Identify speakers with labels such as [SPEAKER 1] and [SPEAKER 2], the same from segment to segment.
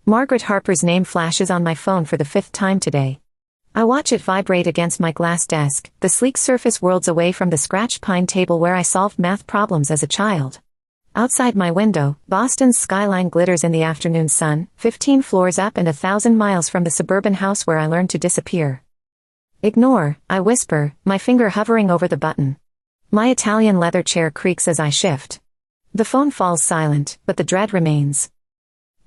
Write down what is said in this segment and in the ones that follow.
[SPEAKER 1] Margaret Harper's name flashes on my phone for the 5th time today. I watch it vibrate against my glass desk, the sleek surface worlds away from the scratched pine table where I solved math problems as a child. Outside my window, Boston's skyline glitters in the afternoon sun, 15 floors up and 1,000 miles from the suburban house where I learned to disappear. Ignore, I whisper, my finger hovering over the button. My Italian leather chair creaks as I shift. The phone falls silent, but the dread remains.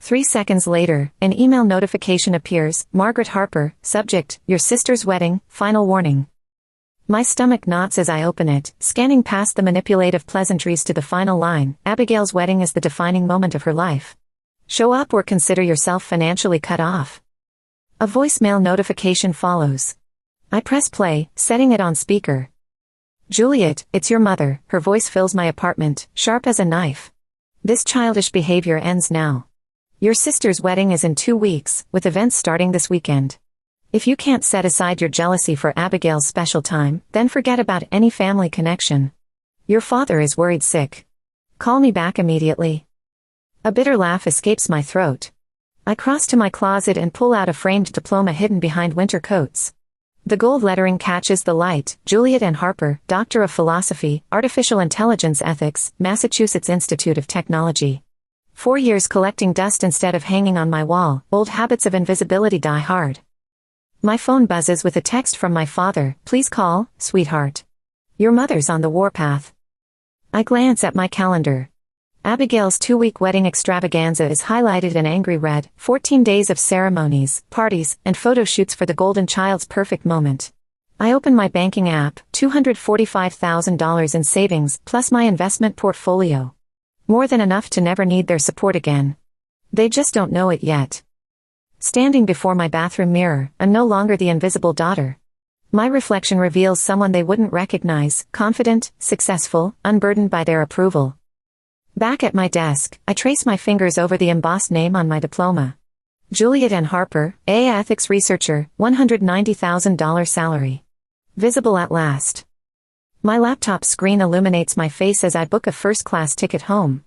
[SPEAKER 1] 3 seconds later, an email notification appears, Margaret Harper, subject, your sister's wedding, final warning. My stomach knots as I open it, scanning past the manipulative pleasantries to the final line, Abigail's wedding is the defining moment of her life. Show up or consider yourself financially cut off. A voicemail notification follows. I press play, setting it on speaker. Juliet, it's your mother, her voice fills my apartment, sharp as a knife. This childish behavior ends now. Your sister's wedding is in 2 weeks, with events starting this weekend. If you can't set aside your jealousy for Abigail's special time, then forget about any family connection. Your father is worried sick. Call me back immediately. A bitter laugh escapes my throat. I cross to my closet and pull out a framed diploma hidden behind winter coats. The gold lettering catches the light, Juliet N. Harper, Doctor of Philosophy, Artificial Intelligence Ethics, Massachusetts Institute of Technology. 4 years collecting dust instead of hanging on my wall, old habits of invisibility die hard. My phone buzzes with a text from my father, please call, sweetheart. Your mother's on the warpath. I glance at my calendar. Abigail's 2-week wedding extravaganza is highlighted in angry red, 14 days of ceremonies, parties, and photo shoots for the golden child's perfect moment. I open my banking app, $245,000 in savings, plus my investment portfolio. More than enough to never need their support again. They just don't know it yet. Standing before my bathroom mirror, I'm no longer the invisible daughter. My reflection reveals someone they wouldn't recognize, confident, successful, unburdened by their approval. Back at my desk, I trace my fingers over the embossed name on my diploma. Juliet N. Harper, A. Ethics Researcher, $190,000 salary. Visible at last. My laptop screen illuminates my face as I book a first-class ticket home.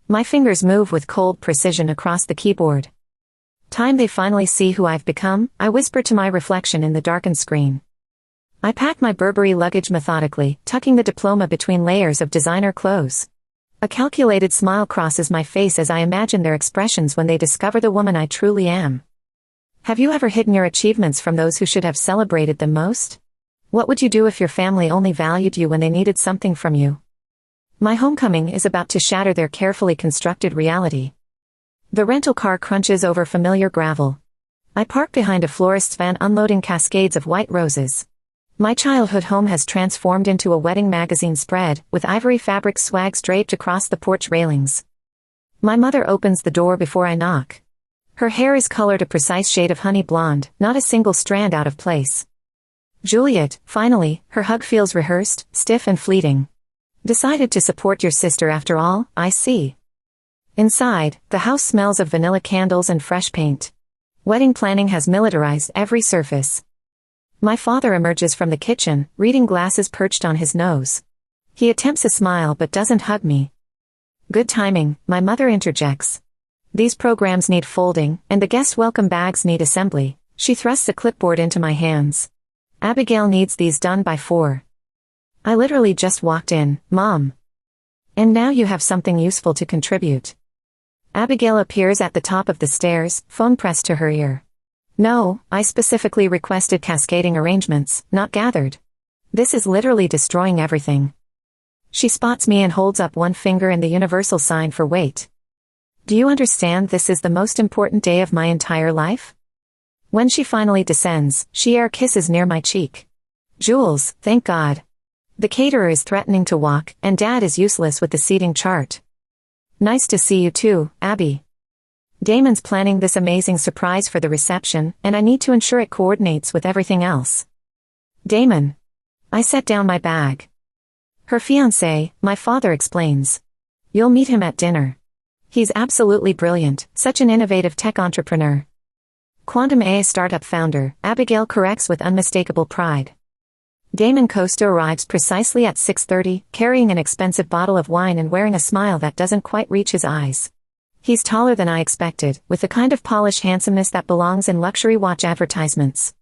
[SPEAKER 1] My fingers move with cold precision across the keyboard. Time they finally see who I've become, I whisper to my reflection in the darkened screen. I pack my Burberry luggage methodically, tucking the diploma between layers of designer clothes. A calculated smile crosses my face as I imagine their expressions when they discover the woman I truly am. Have you ever hidden your achievements from those who should have celebrated them most? What would you do if your family only valued you when they needed something from you? My homecoming is about to shatter their carefully constructed reality. The rental car crunches over familiar gravel. I park behind a florist's van unloading cascades of white roses. My childhood home has transformed into a wedding magazine spread, with ivory fabric swags draped across the porch railings. My mother opens the door before I knock. Her hair is colored a precise shade of honey blonde, not a single strand out of place. Juliet, finally, her hug feels rehearsed, stiff and fleeting. Decided to support your sister after all, I see. Inside, the house smells of vanilla candles and fresh paint. Wedding planning has militarized every surface. My father emerges from the kitchen, reading glasses perched on his nose. He attempts a smile but doesn't hug me. Good timing, my mother interjects. These programs need folding, and the guest welcome bags need assembly. She thrusts a clipboard into my hands. Abigail needs these done by 4. I literally just walked in, Mom. And now you have something useful to contribute. Abigail appears at the top of the stairs, phone pressed to her ear. No, I specifically requested cascading arrangements, not gathered. This is literally destroying everything. She spots me and holds up one finger in the universal sign for wait. Do you understand this is the most important day of my entire life? When she finally descends, she air kisses near my cheek. Jules, thank God. The caterer is threatening to walk, and Dad is useless with the seating chart. Nice to see you too, Abby. Damon's planning this amazing surprise for the reception, and I need to ensure it coordinates with everything else. Damon. I set down my bag. Her fiancé, my father explains. You'll meet him at dinner. He's absolutely brilliant, such an innovative tech entrepreneur. Quantum AI startup founder, Abigail corrects with unmistakable pride. Damon Costa arrives precisely at 6:30, carrying an expensive bottle of wine and wearing a smile that doesn't quite reach his eyes. He's taller than I expected, with the kind of polished handsomeness that belongs in luxury watch advertisements.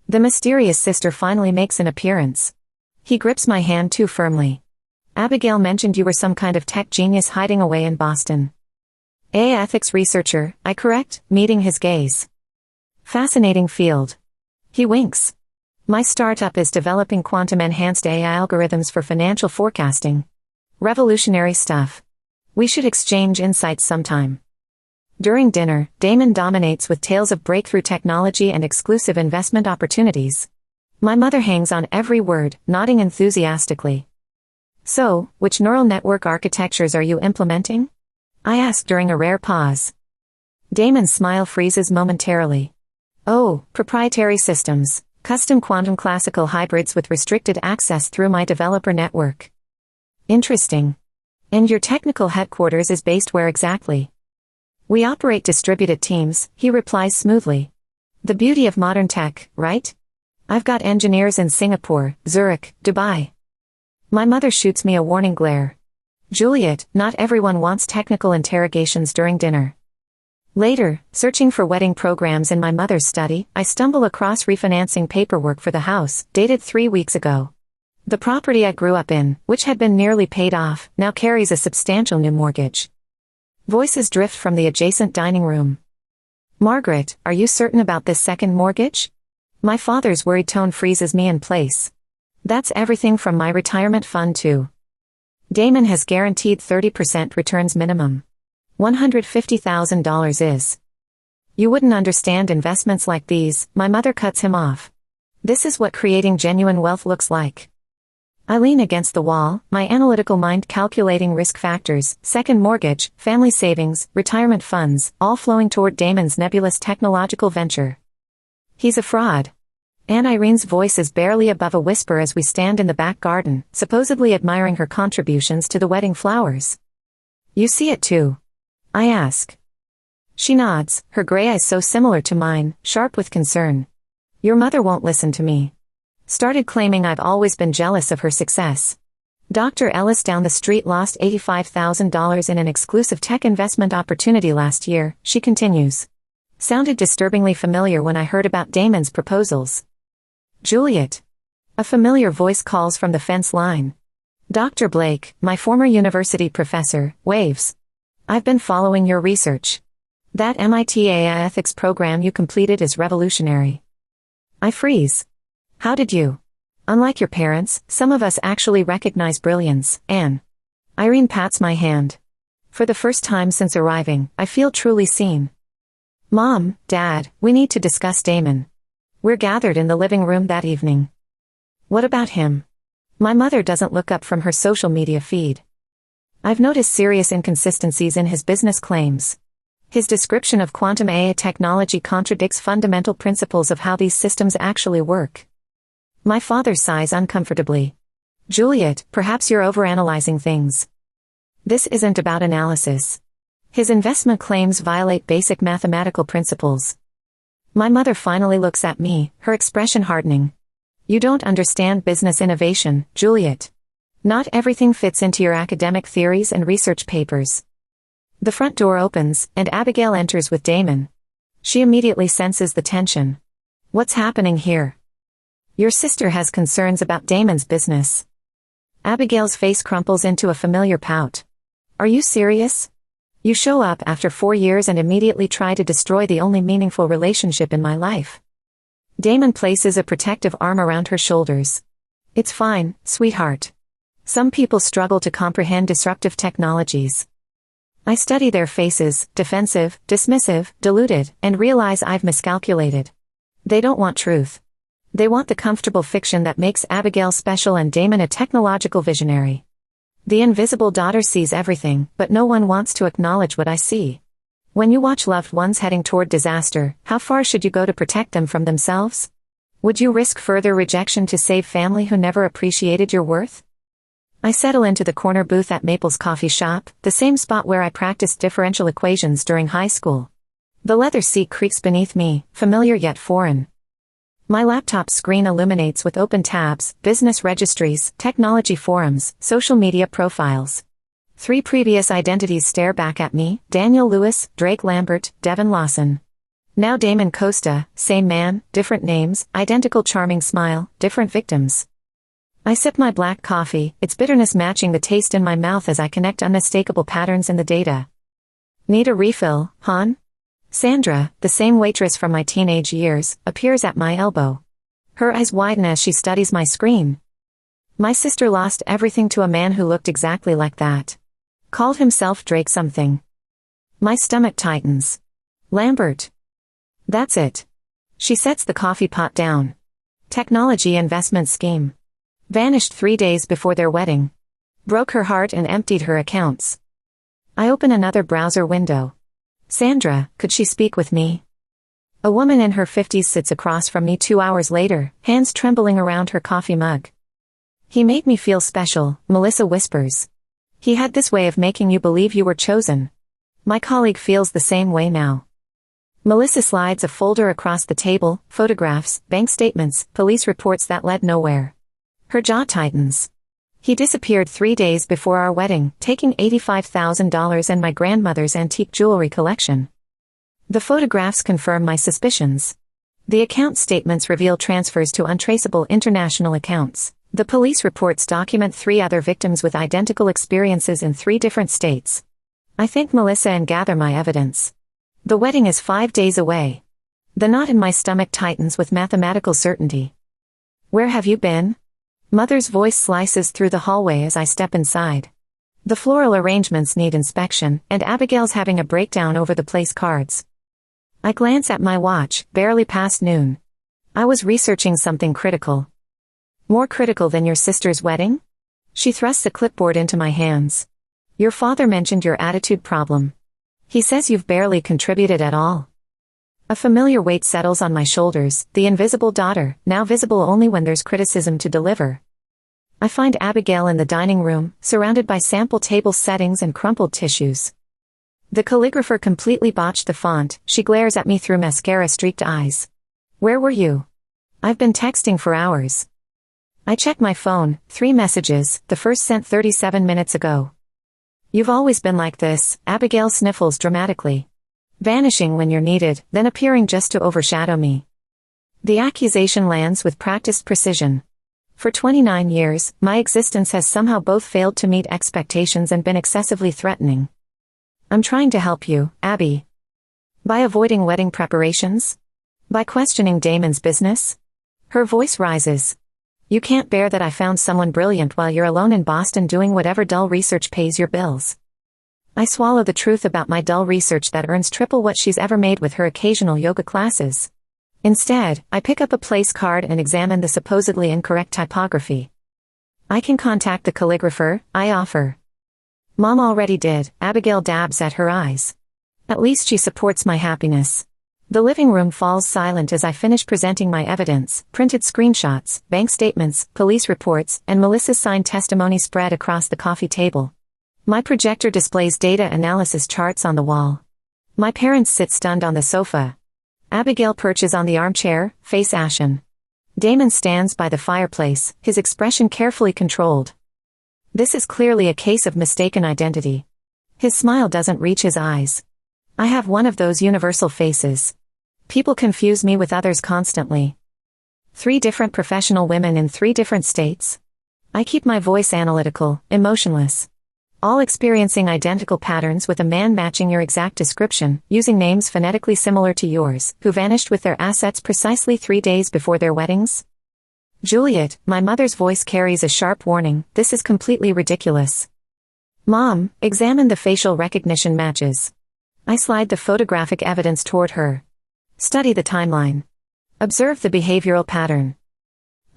[SPEAKER 1] The mysterious sister finally makes an appearance. He grips my hand too firmly. Abigail mentioned you were some kind of tech genius hiding away in Boston. Ethics researcher, I correct, meeting his gaze. Fascinating field. He winks. My startup is developing quantum-enhanced AI algorithms for financial forecasting. Revolutionary stuff. We should exchange insights sometime. During dinner, Damon dominates with tales of breakthrough technology and exclusive investment opportunities. My mother hangs on every word, nodding enthusiastically. So, which neural network architectures are you implementing? I ask during a rare pause. Damon's smile freezes momentarily. Oh, proprietary systems, custom quantum classical hybrids with restricted access through my developer network. Interesting. And your technical headquarters is based where exactly? We operate distributed teams, he replies smoothly. The beauty of modern tech, right? I've got engineers in Singapore, Zurich, Dubai. My mother shoots me a warning glare. Juliet, not everyone wants technical interrogations during dinner. Later, searching for wedding programs in my mother's study, I stumble across refinancing paperwork for the house, dated 3 weeks ago. The property I grew up in, which had been nearly paid off, now carries a substantial new mortgage. Voices drift from the adjacent dining room. Margaret, are you certain about this second mortgage? My father's worried tone freezes me in place. That's everything from my retirement fund to. Damon has guaranteed 30% returns minimum. $150,000 is. You wouldn't understand investments like these, my mother cuts him off. This is what creating genuine wealth looks like. I lean against the wall, my analytical mind calculating risk factors, second mortgage, family savings, retirement funds, all flowing toward Damon's nebulous technological venture. He's a fraud. Aunt Irene's voice is barely above a whisper as we stand in the back garden, supposedly admiring her contributions to the wedding flowers. You see it too? I ask. She nods, her gray eyes so similar to mine, sharp with concern. Your mother won't listen to me. Started claiming I've always been jealous of her success. Dr. Ellis down the street lost $85,000 in an exclusive tech investment opportunity last year, she continues. Sounded disturbingly familiar when I heard about Damon's proposals. Juliet. A familiar voice calls from the fence line. Dr. Blake, my former university professor, waves. I've been following your research. That MIT AI ethics program you completed is revolutionary. I freeze. How did you? Unlike your parents, some of us actually recognize brilliance, Anne. Irene pats my hand. For the first time since arriving, I feel truly seen. Mom, Dad, we need to discuss Damon. We're gathered in the living room that evening. What about him? My mother doesn't look up from her social media feed. I've noticed serious inconsistencies in his business claims. His description of quantum AI technology contradicts fundamental principles of how these systems actually work. My father sighs uncomfortably. Juliet, perhaps you're overanalyzing things. This isn't about analysis. His investment claims violate basic mathematical principles. My mother finally looks at me, her expression hardening. You don't understand business innovation, Juliet. Not everything fits into your academic theories and research papers. The front door opens, and Abigail enters with Damon. She immediately senses the tension. What's happening here? Your sister has concerns about Damon's business. Abigail's face crumples into a familiar pout. Are you serious? You show up after 4 years and immediately try to destroy the only meaningful relationship in my life. Damon places a protective arm around her shoulders. It's fine, sweetheart. Some people struggle to comprehend disruptive technologies. I study their faces, defensive, dismissive, deluded, and realize I've miscalculated. They don't want truth. They want the comfortable fiction that makes Abigail special and Damon a technological visionary. The invisible daughter sees everything, but no one wants to acknowledge what I see. When you watch loved ones heading toward disaster, how far should you go to protect them from themselves? Would you risk further rejection to save family who never appreciated your worth? I settle into the corner booth at Maple's coffee shop, the same spot where I practiced differential equations during high school. The leather seat creaks beneath me, familiar yet foreign. My laptop screen illuminates with open tabs, business registries, technology forums, social media profiles. 3 previous identities stare back at me: Daniel Lewis, Drake Lambert, Devin Lawson. Now Damon Costa, same man, different names, identical charming smile, different victims. I sip my black coffee, its bitterness matching the taste in my mouth as I connect unmistakable patterns in the data. Need a refill, hon? Sandra, the same waitress from my teenage years, appears at my elbow. Her eyes widen as she studies my screen. My sister lost everything to a man who looked exactly like that. Called himself Drake something. My stomach tightens. Lambert. That's it. She sets the coffee pot down. Technology investment scheme. Vanished 3 days before their wedding. Broke her heart and emptied her accounts. I open another browser window. Sandra, could she speak with me? A woman in her 50s sits across from me 2 hours later, hands trembling around her coffee mug. He made me feel special, Melissa whispers. He had this way of making you believe you were chosen. My colleague feels the same way now. Melissa slides a folder across the table: photographs, bank statements, police reports that led nowhere. Her jaw tightens. He disappeared 3 days before our wedding, taking $85,000 and my grandmother's antique jewelry collection. The photographs confirm my suspicions. The account statements reveal transfers to untraceable international accounts. The police reports document 3 other victims with identical experiences in 3 different states. I thank Melissa and gather my evidence. The wedding is 5 days away. The knot in my stomach tightens with mathematical certainty. Where have you been? Mother's voice slices through the hallway as I step inside. The floral arrangements need inspection, and Abigail's having a breakdown over the place cards. I glance at my watch, barely past noon. I was researching something critical. More critical than your sister's wedding? She thrusts a clipboard into my hands. Your father mentioned your attitude problem. He says you've barely contributed at all. A familiar weight settles on my shoulders, the invisible daughter, now visible only when there's criticism to deliver. I find Abigail in the dining room, surrounded by sample table settings and crumpled tissues. The calligrapher completely botched the font. She glares at me through mascara-streaked eyes. Where were you? I've been texting for hours. I check my phone, 3 messages, the first sent 37 minutes ago. You've always been like this, Abigail sniffles dramatically. Vanishing when you're needed, then appearing just to overshadow me. The accusation lands with practiced precision. For 29 years, my existence has somehow both failed to meet expectations and been excessively threatening. I'm trying to help you, Abby. By avoiding wedding preparations? By questioning Damon's business? Her voice rises. You can't bear that I found someone brilliant while you're alone in Boston doing whatever dull research pays your bills. I swallow the truth about my dull research that earns triple what she's ever made with her occasional yoga classes. Instead, I pick up a place card and examine the supposedly incorrect typography. I can contact the calligrapher, I offer. Mom already did, Abigail dabs at her eyes. At least she supports my happiness. The living room falls silent as I finish presenting my evidence: printed screenshots, bank statements, police reports, and Melissa's signed testimony spread across the coffee table. My projector displays data analysis charts on the wall. My parents sit stunned on the sofa. Abigail perches on the armchair, face ashen. Damon stands by the fireplace, his expression carefully controlled. This is clearly a case of mistaken identity. His smile doesn't reach his eyes. I have one of those universal faces. People confuse me with others constantly. 3 different professional women in 3 different states. I keep my voice analytical, emotionless. All experiencing identical patterns with a man matching your exact description, using names phonetically similar to yours, who vanished with their assets precisely 3 days before their weddings? Juliet, my mother's voice carries a sharp warning, this is completely ridiculous. Mom, examine the facial recognition matches. I slide the photographic evidence toward her. Study the timeline. Observe the behavioral pattern.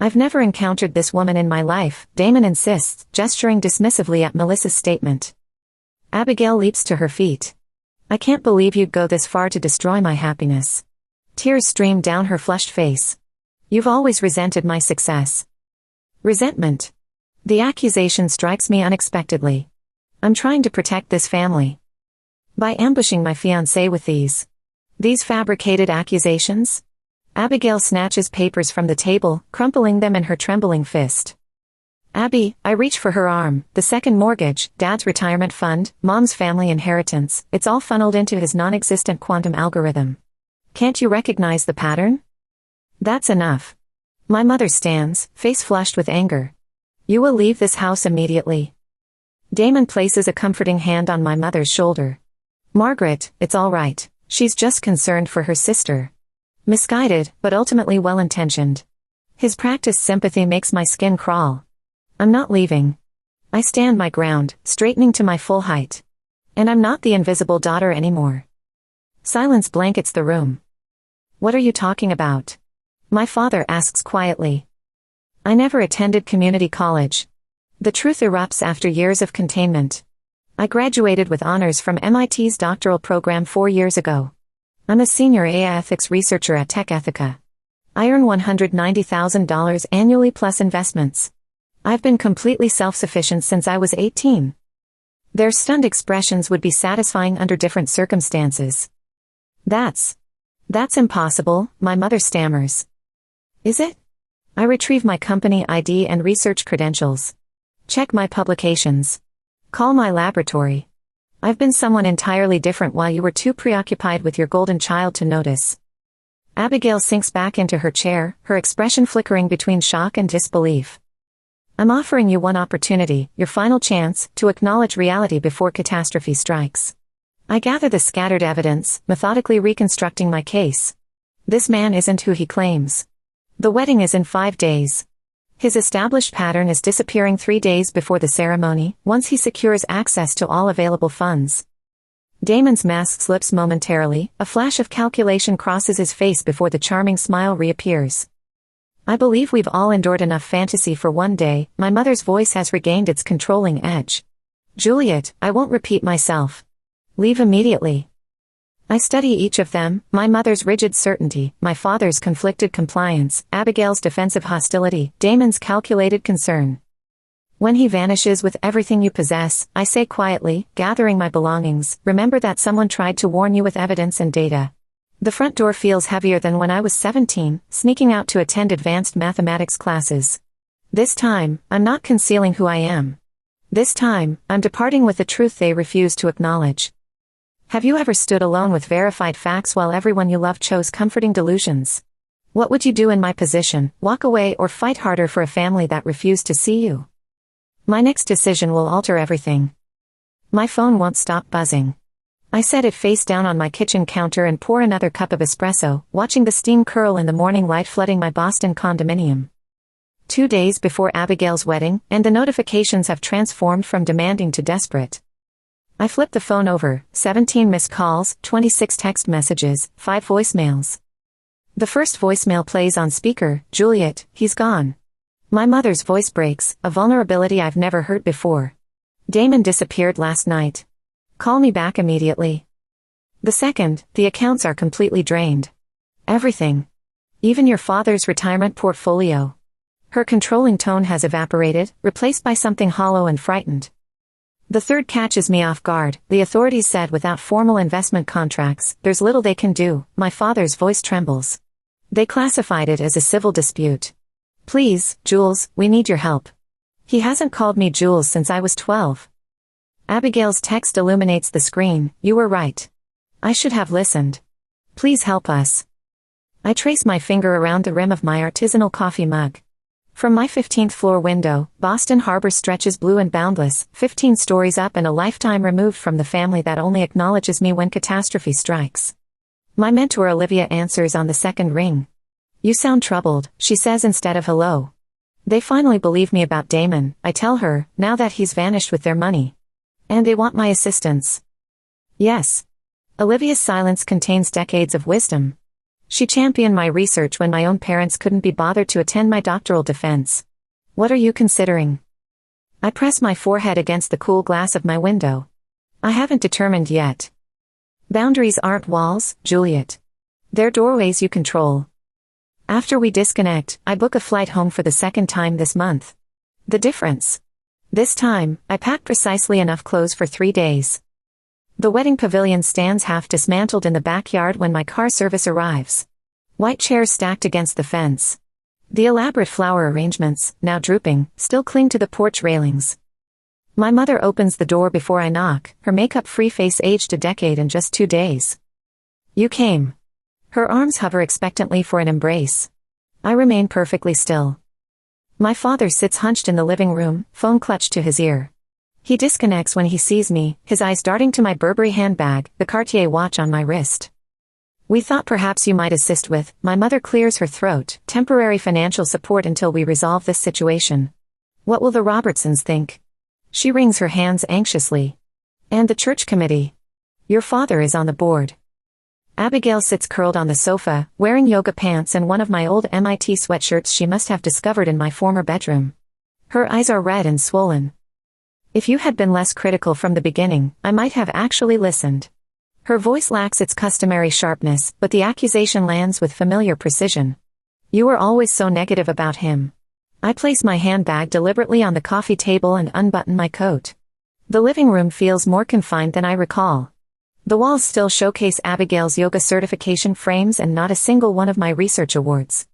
[SPEAKER 1] I've never encountered this woman in my life, Damon insists, gesturing dismissively at Melissa's statement. Abigail leaps to her feet. I can't believe you'd go this far to destroy my happiness. Tears stream down her flushed face. You've always resented my success. Resentment. The accusation strikes me unexpectedly. I'm trying to protect this family. By ambushing my fiancé with these fabricated accusations? Abigail snatches papers from the table, crumpling them in her trembling fist. Abby, I reach for her arm. The second mortgage, Dad's retirement fund, Mom's family inheritance, it's all funneled into his non-existent quantum algorithm. Can't you recognize the pattern? That's enough. My mother stands, face flushed with anger. You will leave this house immediately. Damon places a comforting hand on my mother's shoulder. Margaret, it's all right. She's just concerned for her sister. Misguided, but ultimately well-intentioned. His practiced sympathy makes my skin crawl. I'm not leaving. I stand my ground, straightening to my full height. And I'm not the invisible daughter anymore. Silence blankets the room. What are you talking about? My father asks quietly. I never attended community college. The truth erupts after years of containment. I graduated with honors from MIT's doctoral program 4 years ago. I'm a senior AI ethics researcher at Tech Ethica. I earn $190,000 annually plus investments. I've been completely self-sufficient since I was 18. Their stunned expressions would be satisfying under different circumstances. That's impossible, my mother stammers. Is it? I retrieve my company ID and research credentials. Check my publications. Call my laboratory. I've been someone entirely different while you were too preoccupied with your golden child to notice. Abigail sinks back into her chair, her expression flickering between shock and disbelief. I'm offering you one opportunity, your final chance, to acknowledge reality before catastrophe strikes. I gather the scattered evidence, methodically reconstructing my case. This man isn't who he claims. The wedding is in 5 days. His established pattern is disappearing 3 days before the ceremony, once he secures access to all available funds. Damon's mask slips momentarily, a flash of calculation crosses his face before the charming smile reappears. I believe we've all endured enough fantasy for one day. My mother's voice has regained its controlling edge. Juliet, I won't repeat myself. Leave immediately. I study each of them, my mother's rigid certainty, my father's conflicted compliance, Abigail's defensive hostility, Damon's calculated concern. When he vanishes with everything you possess, I say quietly, gathering my belongings, remember that someone tried to warn you with evidence and data. The front door feels heavier than when I was 17, sneaking out to attend advanced mathematics classes. This time, I'm not concealing who I am. This time, I'm departing with the truth they refuse to acknowledge. Have you ever stood alone with verified facts while everyone you love chose comforting delusions? What would you do in my position, walk away or fight harder for a family that refused to see you? My next decision will alter everything. My phone won't stop buzzing. I set it face down on my kitchen counter and pour another cup of espresso, watching the steam curl in the morning light flooding my Boston condominium. 2 days before Abigail's wedding, and the notifications have transformed from demanding to desperate. I flip the phone over, 17 missed calls, 26 text messages, 5 voicemails. The first voicemail plays on speaker. Juliet, he's gone. My mother's voice breaks, a vulnerability I've never heard before. Damon disappeared last night. Call me back immediately. The second, the accounts are completely drained. Everything. Even your father's retirement portfolio. Her controlling tone has evaporated, replaced by something hollow and frightened. The third catches me off guard. The authorities said without formal investment contracts, there's little they can do. My father's voice trembles. They classified it as a civil dispute. Please, Jules, we need your help. He hasn't called me Jules since I was 12. Abigail's text illuminates the screen. You were right. I should have listened. Please help us. I trace my finger around the rim of my artisanal coffee mug. From my 15th floor window, Boston Harbor stretches blue and boundless, 15 stories up and a lifetime removed from the family that only acknowledges me when catastrophe strikes. My mentor Olivia answers on the second ring. You sound troubled, she says instead of hello. They finally believe me about Damon, I tell her, now that he's vanished with their money. And they want my assistance. Yes. Olivia's silence contains decades of wisdom. She championed my research when my own parents couldn't be bothered to attend my doctoral defense. What are you considering? I press my forehead against the cool glass of my window. I haven't determined yet. Boundaries aren't walls, Juliet. They're doorways you control. After we disconnect, I book a flight home for the second time this month. The difference? This time, I pack precisely enough clothes for 3 days. The wedding pavilion stands half dismantled in the backyard when my car service arrives. White chairs stacked against the fence. The elaborate flower arrangements, now drooping, still cling to the porch railings. My mother opens the door before I knock, her makeup-free face aged a decade in just 2 days. You came. Her arms hover expectantly for an embrace. I remain perfectly still. My father sits hunched in the living room, phone clutched to his ear. He disconnects when he sees me, his eyes darting to my Burberry handbag, the Cartier watch on my wrist. We thought perhaps you might assist with, my mother clears her throat, temporary financial support until we resolve this situation. What will the Robertsons think? She wrings her hands anxiously. And the church committee? Your father is on the board. Abigail sits curled on the sofa, wearing yoga pants and one of my old MIT sweatshirts she must have discovered in my former bedroom. Her eyes are red and swollen. If you had been less critical from the beginning, I might have actually listened. Her voice lacks its customary sharpness, but the accusation lands with familiar precision. You were always so negative about him. I place my handbag deliberately on the coffee table and unbutton my coat. The living room feels more confined than I recall. The walls still showcase Abigail's yoga certification frames and not a single one of my research awards.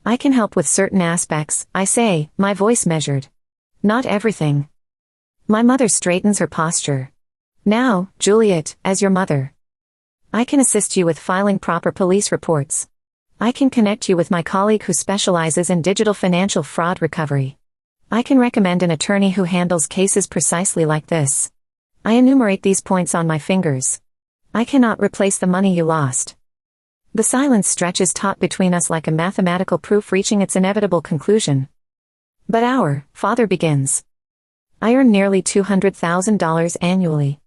[SPEAKER 1] I can help with certain aspects, I say, my voice measured. Not everything. My mother straightens her posture. Now, Juliet, as your mother. I can assist you with filing proper police reports. I can connect you with my colleague who specializes in digital financial fraud recovery. I can recommend an attorney who handles cases precisely like this. I enumerate these points on my fingers. I cannot replace the money you lost. The silence stretches taut between us like a mathematical proof reaching its inevitable conclusion. But our father begins. I earn nearly $200,000 annually.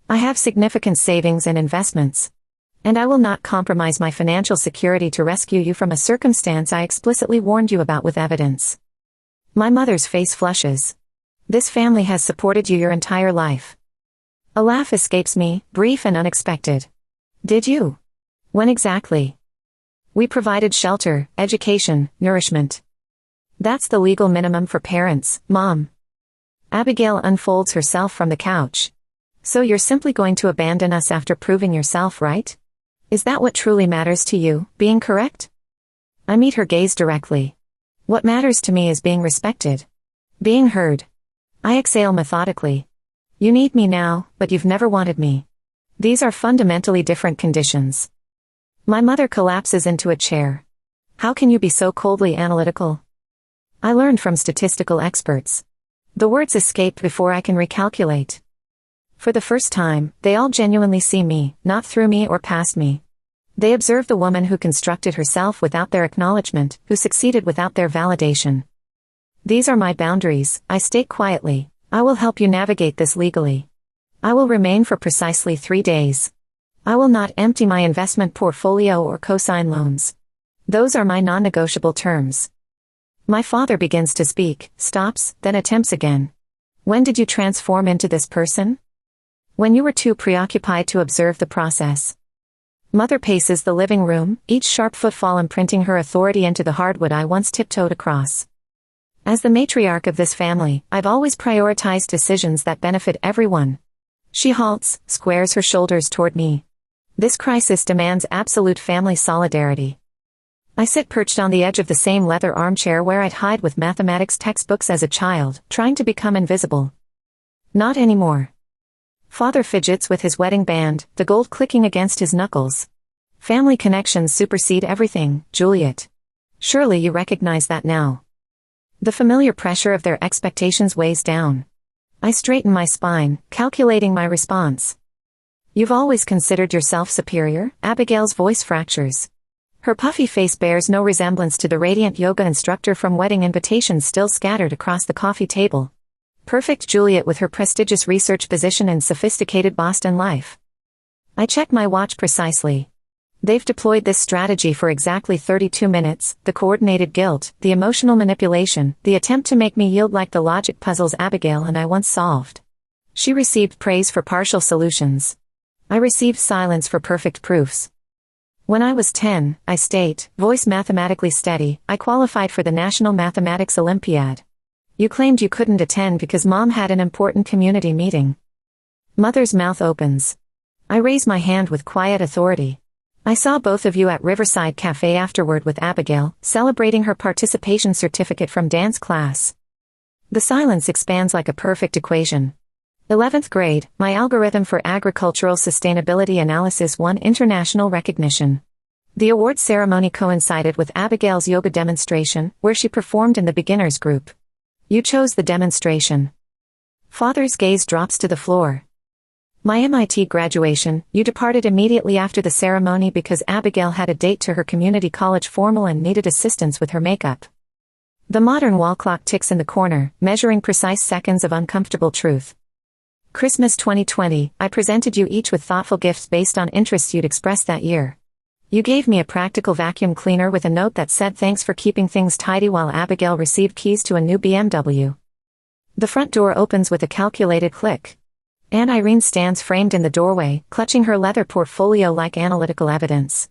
[SPEAKER 1] I have significant savings and investments. And I will not compromise my financial security to rescue you from a circumstance I explicitly warned you about with evidence. My mother's face flushes. This family has supported you your entire life. A laugh escapes me, brief and unexpected. Did you? When exactly? We provided shelter, education, nourishment. That's the legal minimum for parents, Mom. Abigail unfolds herself from the couch. So you're simply going to abandon us after proving yourself right? Is that what truly matters to you, being correct? I meet her gaze directly. What matters to me is being respected. Being heard. I exhale methodically. You need me now, but you've never wanted me. These are fundamentally different conditions. My mother collapses into a chair. How can you be so coldly analytical? I learned from statistical experts. The words escaped before I can recalculate. For the first time, they all genuinely see me, not through me or past me. They observe the woman who constructed herself without their acknowledgement, who succeeded without their validation. These are my boundaries, I state quietly. I will help you navigate this legally. I will remain for precisely 3 days. I will not empty my investment portfolio or co-sign loans. Those are my non-negotiable terms. My father begins to speak, stops, then attempts again. When did you transform into this person? When you were too preoccupied to observe the process. Mother paces the living room, each sharp footfall imprinting her authority into the hardwood I once tiptoed across. As the matriarch of this family, I've always prioritized decisions that benefit everyone. She halts, squares her shoulders toward me. This crisis demands absolute family solidarity. I sit perched on the edge of the same leather armchair where I'd hide with mathematics textbooks as a child, trying to become invisible. Not anymore. Father fidgets with his wedding band, the gold clicking against his knuckles. Family connections supersede everything, Juliet. Surely you recognize that now. The familiar pressure of their expectations weighs down. I straighten my spine, calculating my response. You've always considered yourself superior, Abigail's voice fractures. Her puffy face bears no resemblance to the radiant yoga instructor from wedding invitations still scattered across the coffee table. Perfect Juliet with her prestigious research position and sophisticated Boston life. I check my watch precisely. They've deployed this strategy for exactly 32 minutes, the coordinated guilt, the emotional manipulation, the attempt to make me yield like the logic puzzles Abigail and I once solved. She received praise for partial solutions. I received silence for perfect proofs. When I was 10, I state, voice mathematically steady, I qualified for the National Mathematics Olympiad. You claimed you couldn't attend because Mom had an important community meeting. Mother's mouth opens. I raise my hand with quiet authority. I saw both of you at Riverside Cafe afterward with Abigail, celebrating her participation certificate from dance class. The silence expands like a perfect equation. 11th grade, my algorithm for agricultural sustainability analysis won international recognition. The award ceremony coincided with Abigail's yoga demonstration, where she performed in the beginners group. You chose the demonstration. Father's gaze drops to the floor. My MIT graduation, you departed immediately after the ceremony because Abigail had a date to her community college formal and needed assistance with her makeup. The modern wall clock ticks in the corner, measuring precise seconds of uncomfortable truth. Christmas 2020, I presented you each with thoughtful gifts based on interests you'd expressed that year. You gave me a practical vacuum cleaner with a note that said thanks for keeping things tidy, while Abigail received keys to a new BMW. The front door opens with a calculated click. Aunt Irene stands framed in the doorway, clutching her leather portfolio like analytical evidence.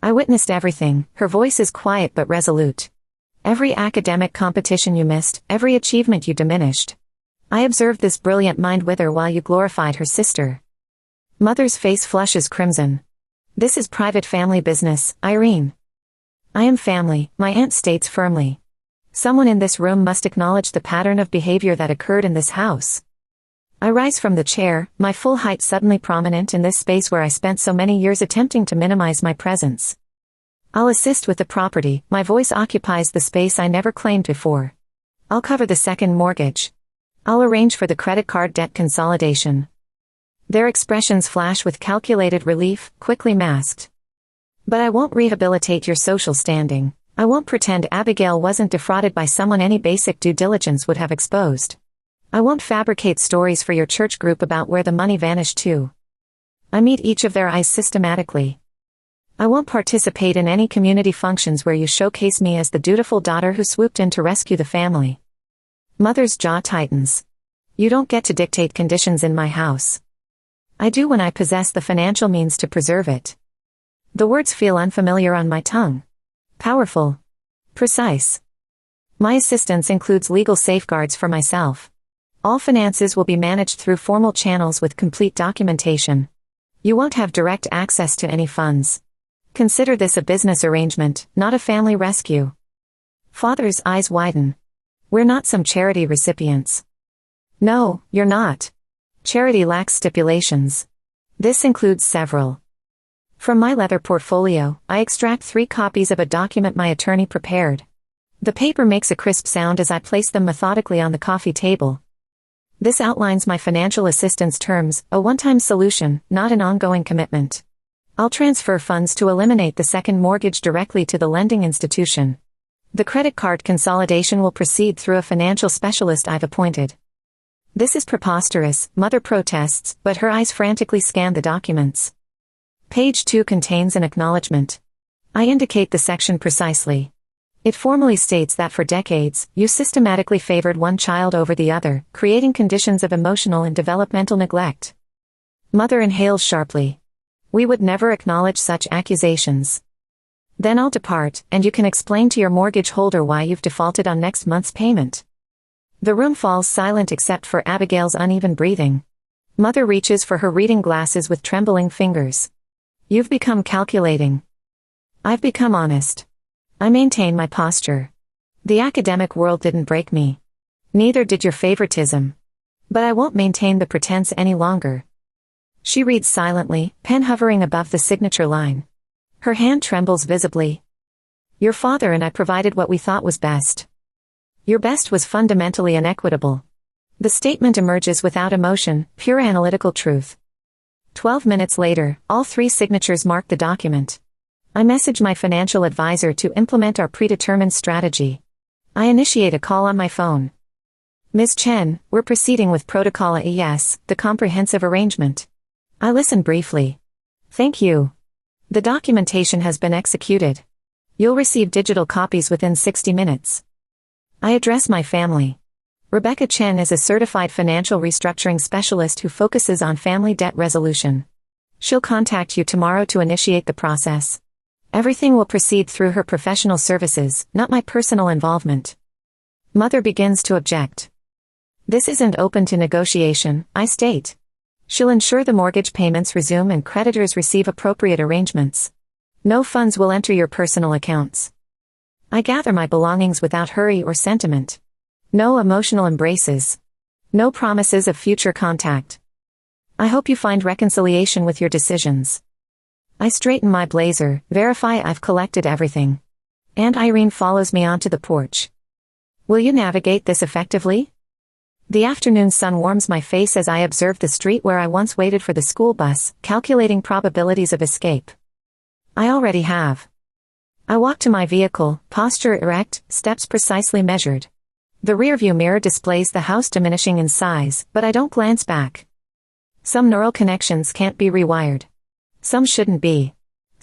[SPEAKER 1] I witnessed everything. Her voice is quiet but resolute. Every academic competition you missed, every achievement you diminished. I observed this brilliant mind wither while you glorified her sister. Mother's face flushes crimson. This is private family business, Irene. I am family, my aunt states firmly. Someone in this room must acknowledge the pattern of behavior that occurred in this house. I rise from the chair, my full height suddenly prominent in this space where I spent so many years attempting to minimize my presence. I'll assist with the property, my voice occupies the space I never claimed before. I'll cover the second mortgage. I'll arrange for the credit card debt consolidation. Their expressions flash with calculated relief, quickly masked. But I won't rehabilitate your social standing. I won't pretend Abigail wasn't defrauded by someone any basic due diligence would have exposed. I won't fabricate stories for your church group about where the money vanished to. I meet each of their eyes systematically. I won't participate in any community functions where you showcase me as the dutiful daughter who swooped in to rescue the family. Mother's jaw tightens. You don't get to dictate conditions in my house. I do when I possess the financial means to preserve it. The words feel unfamiliar on my tongue. Powerful. Precise. My assistance includes legal safeguards for myself. All finances will be managed through formal channels with complete documentation. You won't have direct access to any funds. Consider this a business arrangement, not a family rescue. Father's eyes widen. We're not some charity recipients. No, you're not. Charity lacks stipulations. This includes several. From my leather portfolio, I extract 3 copies of a document my attorney prepared. The paper makes a crisp sound as I place them methodically on the coffee table. This outlines my financial assistance terms, a one-time solution, not an ongoing commitment. I'll transfer funds to eliminate the second mortgage directly to the lending institution. The credit card consolidation will proceed through a financial specialist I've appointed. This is preposterous, Mother protests, but her eyes frantically scan the documents. Page 2 contains an acknowledgement. I indicate the section precisely. It formally states that for decades, you systematically favored one child over the other, creating conditions of emotional and developmental neglect. Mother inhales sharply. We would never acknowledge such accusations. Then I'll depart, and you can explain to your mortgage holder why you've defaulted on next month's payment. The room falls silent except for Abigail's uneven breathing. Mother reaches for her reading glasses with trembling fingers. You've become calculating. I've become honest. I maintain my posture. The academic world didn't break me. Neither did your favoritism. But I won't maintain the pretense any longer. She reads silently, pen hovering above the signature line. Her hand trembles visibly. Your father and I provided what we thought was best. Your best was fundamentally inequitable. The statement emerges without emotion, pure analytical truth. 12 minutes later, all 3 signatures mark the document. I message my financial advisor to implement our predetermined strategy. I initiate a call on my phone. Ms. Chen, we're proceeding with Protocol AES, the comprehensive arrangement. I listen briefly. Thank you. The documentation has been executed. You'll receive digital copies within 60 minutes. I address my family. Rebecca Chen is a certified financial restructuring specialist who focuses on family debt resolution. She'll contact you tomorrow to initiate the process. Everything will proceed through her professional services, not my personal involvement. Mother begins to object. This isn't open to negotiation, I state. She'll ensure the mortgage payments resume and creditors receive appropriate arrangements. No funds will enter your personal accounts. I gather my belongings without hurry or sentiment. No emotional embraces. No promises of future contact. I hope you find reconciliation with your decisions. I straighten my blazer, verify I've collected everything. Aunt Irene follows me onto the porch. Will you navigate this effectively? The afternoon sun warms my face as I observe the street where I once waited for the school bus, calculating probabilities of escape. I already have. I walk to my vehicle, posture erect, steps precisely measured. The rearview mirror displays the house diminishing in size, but I don't glance back. Some neural connections can't be rewired. Some shouldn't be.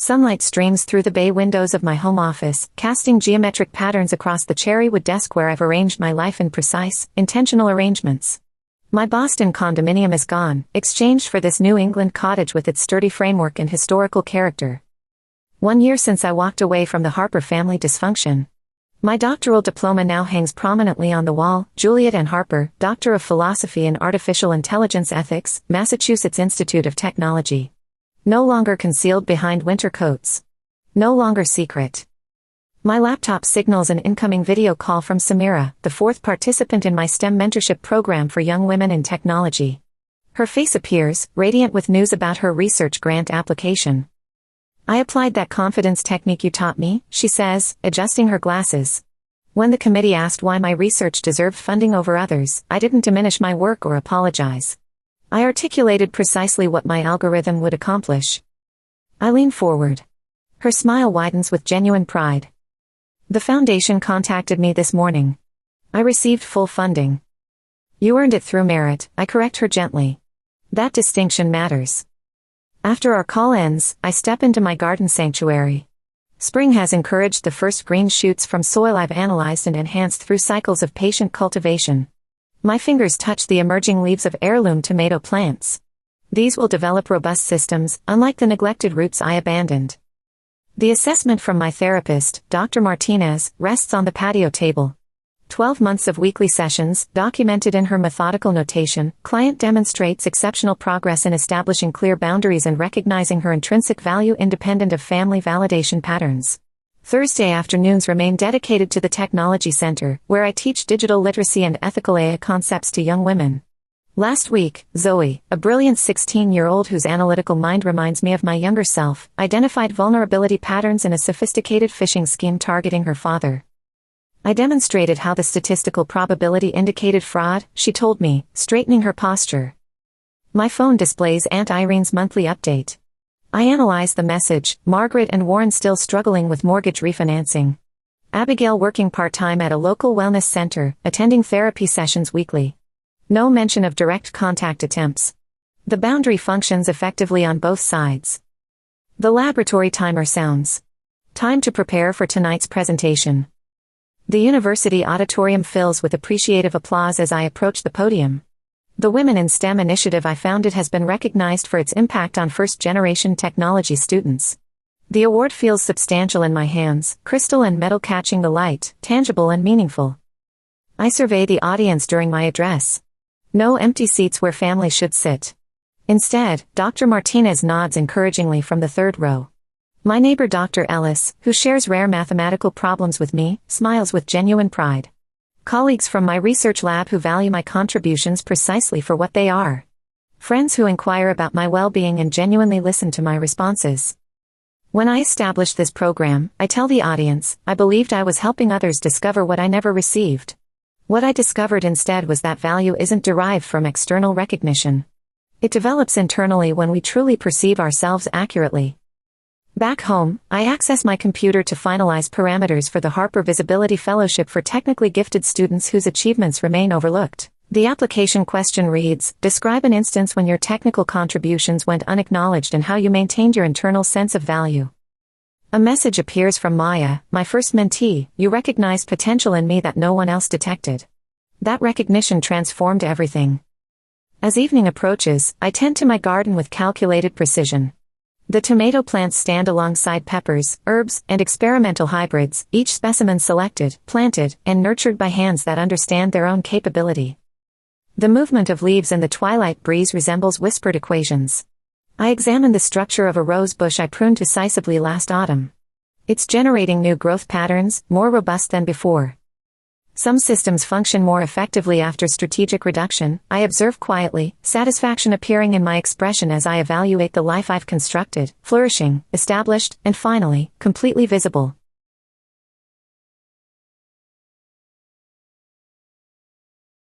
[SPEAKER 1] Sunlight streams through the bay windows of my home office, casting geometric patterns across the cherrywood desk where I've arranged my life in precise, intentional arrangements. My Boston condominium is gone, exchanged for this New England cottage with its sturdy framework and historical character. 1 year since I walked away from the Harper family dysfunction. My doctoral diploma now hangs prominently on the wall. Juliet N. Harper, Doctor of Philosophy in Artificial Intelligence Ethics, Massachusetts Institute of Technology. No longer concealed behind winter coats. No longer secret. My laptop signals an incoming video call from Samira, the fourth participant in my STEM mentorship program for young women in technology. Her face appears, radiant with news about her research grant application. I applied that confidence technique you taught me, she says, adjusting her glasses. When the committee asked why my research deserved funding over others, I didn't diminish my work or apologize. I articulated precisely what my algorithm would accomplish. I lean forward. Her smile widens with genuine pride. The foundation contacted me this morning. I received full funding. You earned it through merit, I correct her gently. That distinction matters. After our call ends, I step into my garden sanctuary. Spring has encouraged the first green shoots from soil I've analyzed and enhanced through cycles of patient cultivation. My fingers touch the emerging leaves of heirloom tomato plants. These will develop robust systems, unlike the neglected roots I abandoned. The assessment from my therapist, Dr. Martinez, rests on the patio table. 12 months of weekly sessions, documented in her methodical notation, client demonstrates exceptional progress in establishing clear boundaries and recognizing her intrinsic value independent of family validation patterns. Thursday afternoons remain dedicated to the Technology Center, where I teach digital literacy and ethical aita concepts to young women. Last week, Zoe, a brilliant 16-year-old whose analytical mind reminds me of my younger self, identified vulnerability patterns in a sophisticated phishing scheme targeting her father. I demonstrated how the statistical probability indicated fraud, she told me, straightening her posture. My phone displays Aunt Irene's monthly update. I analyze the message, Margaret and Warren still struggling with mortgage refinancing. Abigail working part-time at a local wellness center, attending therapy sessions weekly. No mention of direct contact attempts. The boundary functions effectively on both sides. The laboratory timer sounds. Time to prepare for tonight's presentation. The university auditorium fills with appreciative applause as I approach the podium. The Women in STEM initiative I founded has been recognized for its impact on first-generation technology students. The award feels substantial in my hands, crystal and metal catching the light, tangible and meaningful. I survey the audience during my address. No empty seats where families should sit. Instead, Dr. Martinez nods encouragingly from the third row. My neighbor Dr. Ellis, who shares rare mathematical problems with me, smiles with genuine pride. Colleagues from my research lab who value my contributions precisely for what they are. Friends who inquire about my well-being and genuinely listen to my responses. When I established this program, I tell the audience, I believed I was helping others discover what I never received. What I discovered instead was that value isn't derived from external recognition. It develops internally when we truly perceive ourselves accurately. Back home, I access my computer to finalize parameters for the Harper Visibility Fellowship for technically gifted students whose achievements remain overlooked. The application question reads, describe an instance when your technical contributions went unacknowledged and how you maintained your internal sense of value. A message appears from Maya, my first mentee. You recognized potential in me that no one else detected. That recognition transformed everything. As evening approaches, I tend to my garden with calculated precision. The tomato plants stand alongside peppers, herbs, and experimental hybrids, each specimen selected, planted, and nurtured by hands that understand their own capability. The movement of leaves in the twilight breeze resembles whispered equations. I examine the structure of a rose bush I pruned decisively last autumn. It's generating new growth patterns, more robust than before. Some systems function more effectively after strategic reduction, I observe quietly, satisfaction appearing in my expression as I evaluate the life I've constructed, flourishing, established, and finally, completely visible.